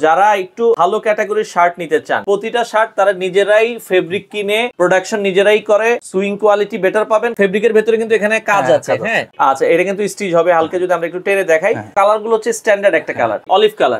যারা একটু ভালো ক্যাটাগরির শার্ট নিতে চান, প্রতিটা শার্ট তারা নিজেরাই ফেব্রিক কিনে প্রোডাকশন নিজেরাই করে, সুইং কোয়ালিটি বেটার পাবেন। ফেব্রিকের ভেতরে কিন্তু এখানে কাজ আছে। হ্যাঁ আচ্ছা, এটা কিন্তু স্টিচ হবে হালকা। যদি আমরা একটু টেনে দেখাই, কালার গুলো হচ্ছে স্ট্যান্ডার্ড একটা colour, olive colour,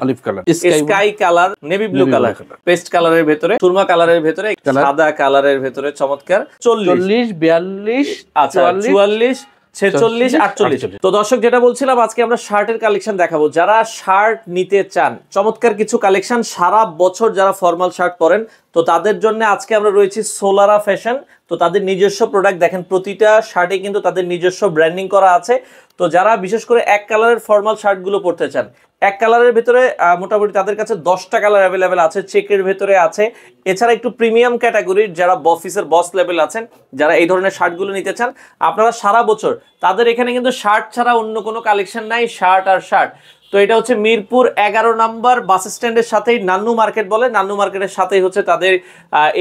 sky colour, navy blue colour, paste কালারের ভেতরে, সুরমা কালারের ভেতরে, সাদা কালারের ভেতরে চমৎকার 40 42 আচ্ছা 44 46 48। তো দর্শক যেটা বলছিলাম, আজকে আমরা শার্টের কালেকশন দেখাবো। যারা শার্ট নিতে চান, চমৎকার কিছু কালেকশন, সারা বছর যারা ফর্মাল শার্ট পরেন, তো তাদের জন্য আজকে আমরা রয়েছি সোলারা ফ্যাশন। তো তাদের নিজস্ব প্রোডাক্ট দেখেন, প্রতিটা শার্টে কিন্তু তাদের নিজস্ব ব্র্যান্ডিং করা আছে। তো যারা বিশেষ করে এক কালারের ফর্মাল শার্টগুলো পরতে চান, এক কালারের ভিতরে মোটামুটি তাদের কাছে 10টা কালার অ্যাভেলেবেল আছে, চেকের ভেতরে আছে। এছাড়া একটু প্রিমিয়াম ক্যাটাগরির যারা অফিসের বস লেভেল আছেন, যারা এই ধরনের শার্টগুলো নিতে চান, আপনারা সারা বছর তাদের এখানে কিন্তু শার্ট ছাড়া অন্য কোনো কালেকশন নাই, শার্ট আর শার্ট। তো এটা হচ্ছে মিরপুর 11 নম্বর বাস স্ট্যান্ডের সাথেই নান্নু মার্কেট বলে, নান্নু মার্কেটের সাথেই হচ্ছে তাদের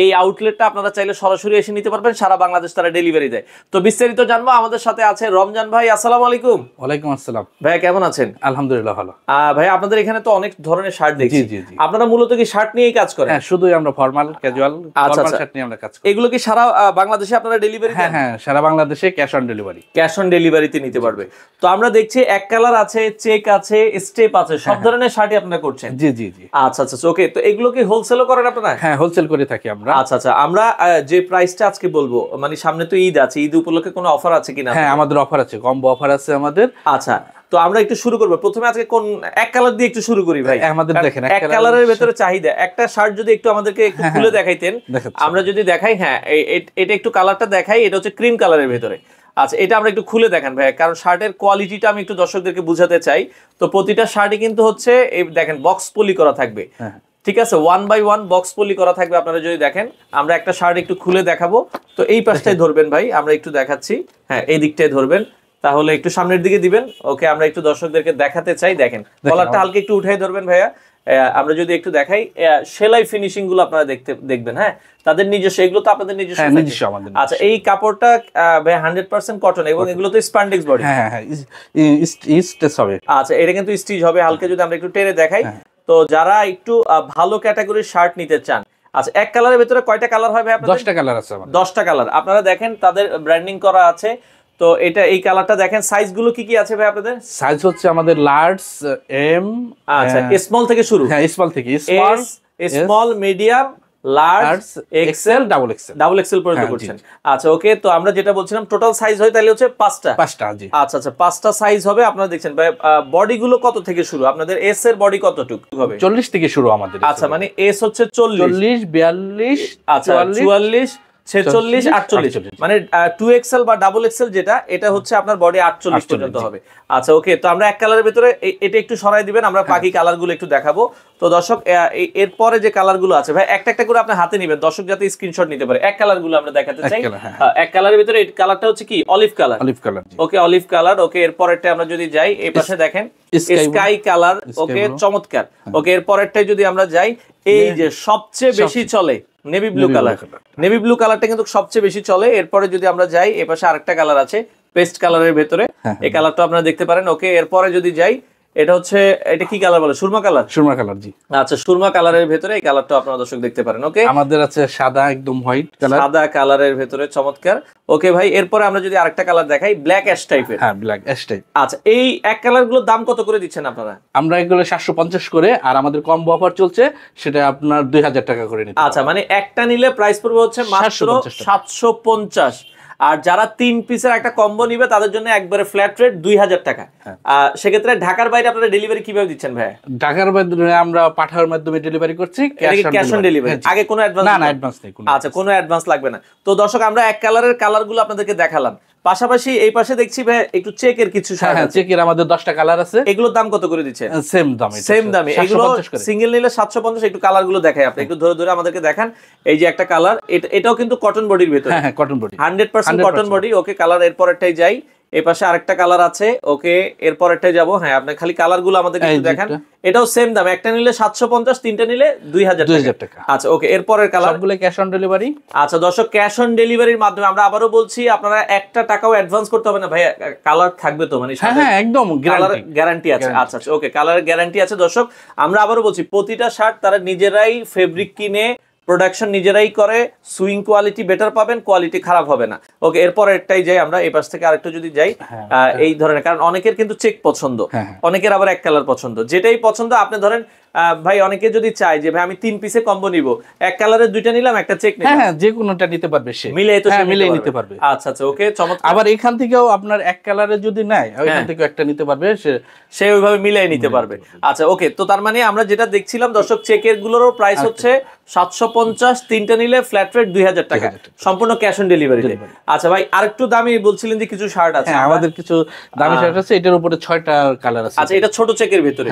এই আউটলেটটা। আপনারা চাইলে সরাসরি এসে নিতে পারবেন, সারা বাংলাদেশ তারা ডেলিভারি দেয়। তো বিস্তারিত জানবো, আমাদের সাথে আছে রমজান ভাই। আসসালামু আলাইকুম। ওয়ালাইকুম আসসালাম ভাই, কেমন আছেন? আলহামদুলিল্লাহ ভালো। ভাই, আপনাদের এখানে তো অনেক ধরনের শার্ট দেখছি। আপনারা মূলত কি শার্ট নিয়েই কাজ করেন? হ্যাঁ, শুধুই আমরা ফর্মাল ক্যাজুয়াল ফর্মাল শার্ট নিয়ে আমরা কাজ করি। এগুলো কি সারা বাংলাদেশে আপনারা ডেলিভারি দেন? হ্যাঁ, সারা বাংলাদেশে cash on delivery, cash on ডেলিভারিতে নিতে পারবে। তো আমরা দেখছি এক কালার আছে, চেক আছে, স্টেপ আছে, সব ধরনের শার্টই আপনারা করছেন। জি জি জি। আচ্ছা আচ্ছা, ওকে। তো এগুলো কি হোলসেলও করেন আপনারা? হ্যাঁ, হোলসেল করে থাকি আমরা। আচ্ছা আচ্ছা, আমরা যে প্রাইসটা আজকে বলবো, মানে সামনে তো ঈদ আছে, ঈদ উপলক্ষে কোনো অফার আছে কিনা? হ্যাঁ, আমাদের অফার আছে, কম্বো অফার আছে আমাদের। আচ্ছা, তো আমরা একটু শুরু করবো। প্রথমে আজকে কোন এক কালার দিয়ে একটু শুরু করি ভাই। আমাদের দেখেন এক কালারের ভেতরে চাহিদা, একটা শার্ট যদি একটু আমাদেরকে একটু খুলে দেখাইতেন। আমরা যদি দেখাই, হ্যাঁ এটা একটু কালারটা দেখাই, এটা হচ্ছে ক্রিম কালারের ভেতরে। আচ্ছা, এটা আমরা একটু খুলে দেখান ভাই, কারণ শার্টের কোয়ালিটিটা আমি একটু দর্শকদেরকে বুঝাতে চাই। তো প্রতিটা শার্টই কিন্তু হচ্ছে এই দেখেন বক্স পলি করা থাকবে, ঠিক আছে, 1 বাই 1 বক্স পলি করা থাকবে। আপনারা যদি দেখেন, আমরা একটা শার্ট একটু খুলে দেখাবো। তো এই পাশটাই ধরবেন ভাই, আমরা একটু দেখাচ্ছি। হ্যাঁ, এই দিকটাই ধরবেন, তাহলে একটু সামনের দিকে দিবেন। ওকে, আমরা একটু দর্শকদেরকে দেখাতে চাই। দেখেন কলারটা হালকা একটু উঠাই ধরবেন ভাইয়া। আমরা যদি একটু দেখাই, সেলাই ফিনিশিং গুলো আপনারা দেখবেন। হ্যাঁ, তাদের নিজস্ব, এগুলো তো আপনাদের নিজস্ব। আচ্ছা, এই কাপড়টা ভাই 100% কটন, এবং এগুলো তো স্প্যান্ডেক্স বডি। হ্যাঁ হ্যাঁ, স্টিচ হবে। আচ্ছা, এটা কিন্তু স্টিচ হবে হালকা। যদি আমরা একটু টেনে দেখাই, তো যারা একটু ভালো ক্যাটাগরির শার্ট নিতে চান, আচ্ছা, এক কালারের ভিতরে কয়টা কালার হয় ভাই আপনাদের? 10টা কালার আছে আমাদের। 10টা কালার আপনারা দেখেন, তাদের ব্র্যান্ডিং করা আছে। তো এটা এই কালারটা দেখেন, সাইজ গুলো কি কি আছে ভাই আপনাদের? সাইজ হচ্ছে আমাদের লার্জ, এম, আচ্ছা স্মল থেকে শুরু। হ্যাঁ, স্মল থেকে small, medium, large, XL, double XL পর্যন্ত করছেন। আচ্ছা ওকে, তো আমরা যেটা বলছিলাম, টোটাল সাইজ হয় তাহলে হচ্ছে 5টা। জি আচ্ছা আচ্ছা, 5টা সাইজ হবে। আপনারা দেখছেন ভাই, বডি গুলো কত থেকে শুরু? আপনাদের এস এর বডি কতটুকু হবে? 40 থেকে শুরু আমাদের। আচ্ছা, মানে এস হচ্ছে 40 42 আচ্ছা 44 46 48, মানে 2XL বা ডাবল এক্সেল যেটা, এটা হচ্ছে আপনার বডি 48 পর্যন্ত হবে। আচ্ছা ওকে, তো আমরা এক কালারের ভিতরে এটা একটু সরাই দিবেন, আমরা বাকি কালার গুলো একটু দেখাবো। তো দর্শক, এরপরে যে কালার গুলো আছে ভাই, একটা একটা করে আপনি হাতে নিবেন, দর্শক যাতে স্ক্রিনশট নিতে পারে। এক কালার গুলো আমরা দেখাতে চাই। এক কালারের ভিতরে এই কালারটা হচ্ছে কি অলিভ কালার। ওকে, অলিভ কালার। ওকে, এরপরেরটা আমরা যদি যাই, এই পাশে দেখেন স্কাই কালার। ওকে, চমৎকার। ওকে, এরপরেরটাই যদি আমরা যাই, এই যে সবচেয়ে বেশি চলে navy blue colour. Navy blue কালারটা কিন্তু সবচেয়ে বেশি চলে। এরপরে যদি আমরা যাই, এই পাশে আরেকটা কালার আছে পেস্ট কালারের ভেতরে, এই কালারটা আপনারা দেখতে পারেন। ওকে, এরপরে যদি যাই, এটা হচ্ছে, এটা কি কালার বলে? সুরমা কালার। জি আচ্ছা, সুরমা কালারের ভেতরে এই কালারটা আপনারা দর্শক দেখতে পারেন। ওকে, আমাদের আছে সাদা, একদম হোয়াইট কালার, সাদা কালারের ভেতরে, চমৎকার। ওকে ভাই, এরপরে আমরা যদি আরেকটা কালার দেখাই, ব্ল্যাক অ্যাশ টাইপের। হ্যাঁ, ব্ল্যাক অ্যাশ টাইপ। আচ্ছা, এই এক কালার গুলোর দাম কত করে দিচ্ছেন আপনারা? আমরা এগুলো 750 করে, আর আমাদের কম্বো অফার চলছে, সেটা আপনার 2000 টাকা করে নিতে। আচ্ছা, মানে একটা নিলে প্রাইস পড়বে হচ্ছে মাত্র 750। আর যারা 3 পিসের একটা কম্বো নিবে, তাদের জন্য একবারে ফ্ল্যাট রেট 2000 টাকা। সেক্ষেত্রে ঢাকার বাইরে আপনারা ডেলিভারি কিভাবে দিচ্ছেন ভাই? ঢাকার বাইরে আমরা পাঠাওয়ার মাধ্যমে ডেলিভারি করছি, ক্যাশ অন ডেলিভারি। আগে কোনো অ্যাডভান্স? না, অ্যাডভান্স নেই। আচ্ছা, কোনো অ্যাডভান্স লাগবে না। তো দর্শক, আমরা এক কালারের কালারগুলো আপনাদেরকে দেখালাম, পাশাপাশি এই পাশে দেখছি ভাই একটু চেকের কিছু শার্ট আছে। চেকের আমাদের 10টা কালার আছে। এগুলোর দাম কত করে দিচ্ছেন? সেম দামে। এগুলো সিঙ্গেল নিলে 750। একটু কালারগুলো দেখাই, আপনি একটু ধরে ধরে আমাদেরকে দেখান। এই যে একটা কালার, এটাও কিন্তু কটন বডির ভিতরে। হ্যাঁ, কটন বডি, 100% কটন বডি। ওকে, কালার এরপরেরটাই যাই। এই পাশে আরেকটা কালার আছে। ওকে, এরপর একটাই যাব। হ্যাঁ, আপনি খালি কালার গুলো আমাদের একটু দেখান। এটাও সেম দাম, একটা নিলে 750, তিনটা নিলে 2000 টাকা। আচ্ছা ওকে, এরপরের কালার সবগুলো ক্যাশ অন ডেলিভারি। আচ্ছা দর্শক, ক্যাশ অন ডেলিভারির মাধ্যমে আমরা আবারও বলছি, আপনারা একটা টাকাও অ্যাডভান্স করতে হবে না ভাই, কালার থাকবে তো, মানে হ্যাঁ একদম গ্যারান্টি আছে। আচ্ছা ওকে, কালারের গ্যারান্টি আছে। দর্শক আমরা আবারও বলছি, প্রতিটা শার্ট তারা নিজেরাই ফেব্রিক কিনে প্রোডাকশন নিজেরাই করে, সুইং কোয়ালিটি বেটার পাবেন, কোয়ালিটি খারাপ হবে না। ওকে, এরপর একটাই যাই আমরা, এই পাশ থেকে আরেকটু যদি যাই, এই ধরনের, কারণ অনেকের কিন্তু চেক পছন্দ, অনেকের আবার এক কালার পছন্দ, যেটাই পছন্দ আপনি ধরেন ভাই, অনেকে যদি চায় যে ভাই আমি 3 পিসে কম্বো নিব, এক কালারের দুইটা নিলাম, একটা চেক নিলাম, হ্যাঁ যে কোনোটা নিতে পারবে, সে মিলে তো মিলে নিতে পারবে। আচ্ছা ওকে, চমৎকার। আবার এখান থেকেও আপনার এক কালারের যদি নেয়, ওইখান থেকে একটা নিতে পারবে, সে ওইভাবে মিলিয়ে নিতে পারবে। আচ্ছা ওকে, তো তার মানে আমরা যেটা দেখছিলাম দর্শক, চেকের গুলোরও প্রাইস হচ্ছে 750, তিনটা নিলে ফ্ল্যাট রেট 2000 টাকা, সম্পূর্ণ ক্যাশ অন ডেলিভারিতে। আচ্ছা ভাই, আরেকটু দামি বলছিলেন যে কিছু শার্ট আছে, আমাদের কিছু দামি শার্ট আছে, এটার উপরে 6টা কালার আছে। আচ্ছা, এটা ছোট চেকের ভিতরে।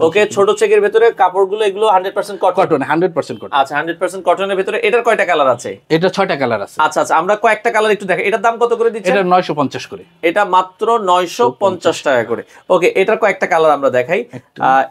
ওকে, ছোট চেকের ভিতরে কাপড়গুলো এগুলো 100% কটন। 100% কটন। আচ্ছা, 100% কটনের ভিতরে। এটার কয়টা কালার আছে? এটা 6টা কালার আছে। আচ্ছা আমরা কয়েকটা কালার একটু দেখাই। এটার দাম কত করে দিচ্ছেন? এটা 950 করে। এটা মাত্র 950 টাকা করে। ওকে, এটার কয়েকটা কালার আমরা দেখাই।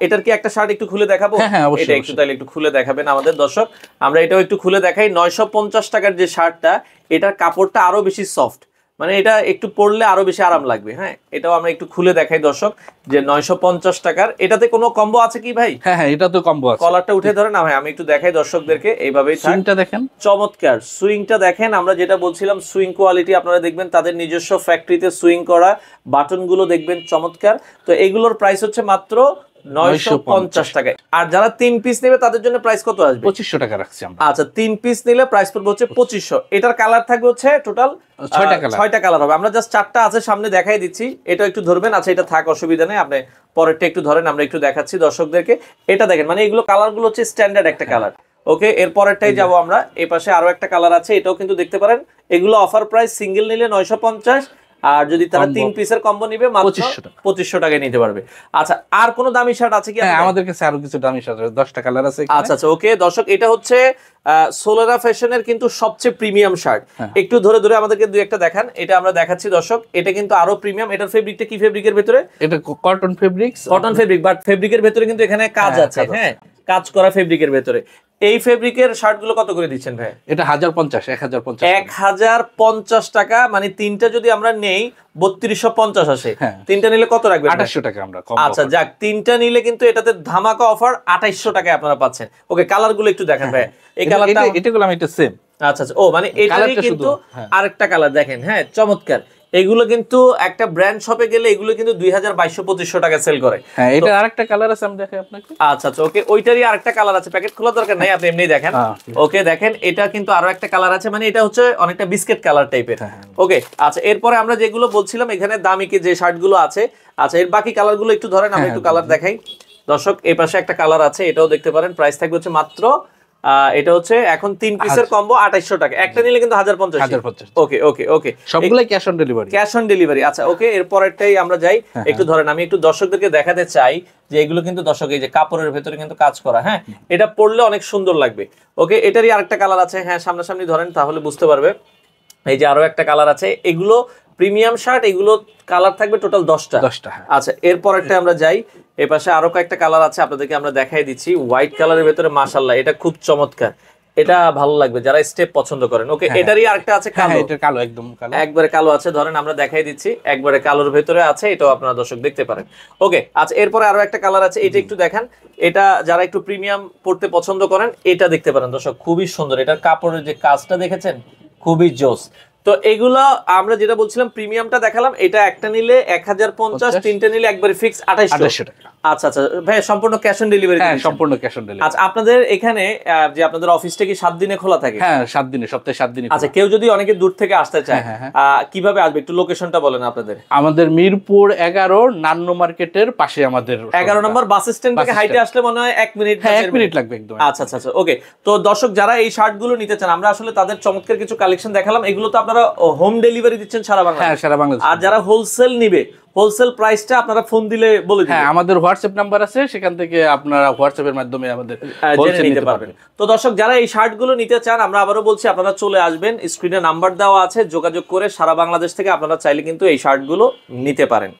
এটার কি একটা শার্ট একটু খুলে দেখাবো? এটা একটু তাহলে একটু খুলে দেখাবেন আমাদের দর্শক, আমরা এটাও একটু খুলে দেখাই। 950 টাকার যে শার্টটা, এটার কাপড়টা আরো বেশি সফট, মানে এটা একটু পরলে আরো বেশি আরাম লাগবে। হ্যাঁ, এটাও আমরা একটু খুলে দেখাই দর্শক, যে 950 টাকার। এটাতে কোনো কম্বো আছে কি ভাই? হ্যাঁ এটা তো কম্বো আছে। কলারটা উঠে ধরে না ভাই, আমি একটু দেখাই দর্শকদেরকে, এইভাবেই সুইংটা দেখেন, চমৎকার সুইংটা দেখেন। আমরা যেটা বলছিলাম, সুইং কোয়ালিটি আপনারা দেখবেন, তাদের নিজস্ব ফ্যাক্টরিতে সুইং করা, বাটনগুলো দেখবেন চমৎকার। তো এগুলোর প্রাইস হচ্ছে মাত্র 950 টাকা। আর যারা 3 পিস নেবে তাদের জন্য প্রাইস কত আসবে? 2500 টাকা রাখছি আমরা। আচ্ছা, 3 পিস নিলে প্রাইস পড়বে হচ্ছে 2500। এটার কালার থাকবে হচ্ছে টোটাল 6টা কালার হবে। আমরা জাস্ট 4টা আছে সামনে দেখাই দিচ্ছি, এটা একটু ধরবেন। আচ্ছা, এটা থাক, অসুবিধা নেই, আপনি পরেরটা একটু ধরেন, আমরা একটু দেখাচ্ছি দর্শকদেরকে। এটা দেখেন, মানে এগুলো কালারগুলো হচ্ছে স্ট্যান্ডার্ড একটা কালার। ওকে, এর পরেরটাই যাব আমরা। এই পাশে আরো একটা কালার আছে, এটাও কিন্তু দেখতে পারেন। এগুলো অফার প্রাইস, সিঙ্গেল নিলে 950, আর যদি তারা 3 পিসের কম্বো নিবে মাত্র 2500 টাকায় নিতে পারবে। আচ্ছা, আর কোন দামি শার্ট আছে কি? আমাদের কাছে আরো কিছু দামি শার্ট আছে, 10টা কালার আছে। আচ্ছা ওকে দর্শক, এটা হচ্ছে সোলারা ফ্যাশনের কিন্তু সবচেয়ে প্রিমিয়াম শার্ট। একটু ধরে ধরে আমাদেরকে দুই একটা দেখান। এটা আমরা দেখাচ্ছি দর্শক, এটা কিন্তু আরো প্রিমিয়াম। এটার ফেব্রিকটা কি ফেব্রিকের ভিতরে? এটা কটন ফেব্রিক্স, বাট ফেব্রিকের ভিতরে কিন্তু এখানে কাজ আছে। হ্যাঁ, কাজ করা ফেব্রিকের ভিতরে। এই ফেব্রিকের শার্ট গুলো কত করে দিচ্ছেন ভাই? এটা 1050 টাকা, মানে তিনটা যদি আমরা নেই 3250 আসে। তিনটা নিলে কত রাখবেন? 2800 টাকা আমরা। আচ্ছা যাক, তিনটা নিলে কিন্তু এটাতে ধামাকা অফার 2800 টাকায় আপনারা পাচ্ছেন। ওকে, কালার গুলো একটু দেখেন ভাই। এই কালারটা, এটাগুলো আমি এটা সেম। আচ্ছা ও মানে এটারই কিন্তু আরেকটা কালার দেখেন। হ্যাঁ, চমৎকার। এগুলো কিন্তু একটা ব্র্যান্ড শপে গেলে এগুলো কিন্তু 2200-2500 টাকা সেল করে। হ্যাঁ, এটা আরেকটা কালার আছে, আমি দেখাই আপনাকে। আচ্ছা ওকে, ওইটারই আরেকটা কালার আছে, প্যাকেট খোলা দরকার নাই, আপনি এমনি দেখেন। ওকে, দেখেন এটা কিন্তু আরো একটা কালার আছে, মানে এটা হচ্ছে অনেকটা বিস্কিট কালার টাইপের। ওকে, আচ্ছা এরপরে আমরা যেগুলো বলছিলাম, এখানে দামি কি যে শার্ট গুলো আছে, আচ্ছা এর বাকি কালার গুলো একটু ধরেন, আমরা একটু কালার দেখাই দর্শক। এই পাশে একটা কালার আছে, এটাও দেখতে পারেন। প্রাইস থাকবে হচ্ছে মাত্র, এটা হচ্ছে এখন 3 পিসের কম্বো 2800 টাকা, একটা নিলে কিন্তু 1050। ওকে ওকে ওকে, সবগুলাই cash on delivery. Cash on delivery. আচ্ছা ওকে, এরপরটাই আমরা যাই। একটু ধরেন, আমি একটু দর্শকদেরকে দেখাতে চাই যে এগুলো কিন্তু দর্শক, এই যে কাপড়ের ভেতরে কিন্তু কাজ করা। হ্যাঁ, এটা পরলে অনেক সুন্দর লাগবে। ওকে, এটারই আরেকটা কালার আছে। হ্যাঁ, সামনাসামনি ধরেন তাহলে বুঝতে পারবে। এই যে আরো একটা কালার আছে, এগুলো প্রিমিয়াম শার্ট, এগুলো কালার থাকবে টোটাল 10টা। আচ্ছা, এরপর একটা আমরা যাই। এই পাশে আরো কয়েকটা কালার আছে, আপনাদেরকে আমরা দেখাই দিচ্ছি। হোয়াইট কালারের ভেতরে মাশাআল্লাহ, এটা খুব চমৎকার, এটা ভালো লাগবে যারা স্টেপ পছন্দ করেন। ওকে, এটারই আরেকটা আছে কালো, এটা কালো, একদম কালো, একবারে কালো আছে। ধরেন আমরা দেখাই দিচ্ছি, একবারে কালোর ভেতরে আছে, এটাও আপনারা দর্শক দেখতে পারেন। ওকে, আচ্ছা এরপরে আরো একটা কালার আছে, এটা একটু দেখান। এটা যারা একটু প্রিমিয়াম পড়তে পছন্দ করেন, এটা দেখতে পারেন দর্শক, খুবই সুন্দর। এটার কাপড়ের যে কাজটা দেখেছেন, খুবই জোস। তো এগুলো আমরা যেটা বলছিলাম, প্রিমিয়ামটা দেখালাম, এটা একটা নিলে 1050, তিনটা নিলে একবারে ফিক্স 2800 টাকা। আচ্ছা আচ্ছা ভাই, সম্পূর্ণ ক্যাশ অন ডেলিভারি? হ্যাঁ, সম্পূর্ণ ক্যাশ অন ডেলিভারি। আচ্ছা, আপনাদের এখানে যে আপনাদের অফিসটা কি 7 দিনে খোলা থাকে? হ্যাঁ, 7 দিনে, সপ্তাহে 7 দিনে। আচ্ছা, কেউ যদি অনেকে দূর থেকে আসতে চায়, কিভাবে আসবে? একটু লোকেশনটা বলেন আপনাদের। আমাদের মিরপুর 11 নান্নু মার্কেটের পাশে আমাদের 11 নম্বর বাস স্ট্যান্ড থেকে হাইটে আসলে মনে হয় 1 মিনিট। হ্যাঁ, 1 মিনিট লাগবে একদম। আচ্ছা আচ্ছা ওকে। তো দর্শক যারা এই শার্টগুলো নিতে চান, আমরা আসলে তাদের চমৎকার কিছু কালেকশন দেখালাম। এগুলো তো আপনারা হোম ডেলিভারি দিচ্ছেন সারা বাংলাদেশে? হ্যাঁ, সারা বাংলাদেশে। আর যারা হোলসেল নিবে, হোলসেল প্রাইসটা আপনারা ফোন দিলে বলে দিবেন। হ্যাঁ, আমাদের হোয়াটসঅ্যাপ নাম্বার আছে, সেখান থেকে আপনারা হোয়াটসঅ্যাপের মাধ্যমে আমাদের জেনে নিতে পারবেন। তো দর্শক যারা এই শার্টগুলো নিতে চান, আমরা আবারও বলছি আপনারা চলে আসবেন, স্ক্রিনে নাম্বার দেওয়া আছে, যোগাযোগ করে সারা বাংলাদেশ থেকে আপনারা চাইলে কিন্তু এই শার্টগুলো নিতে পারেন।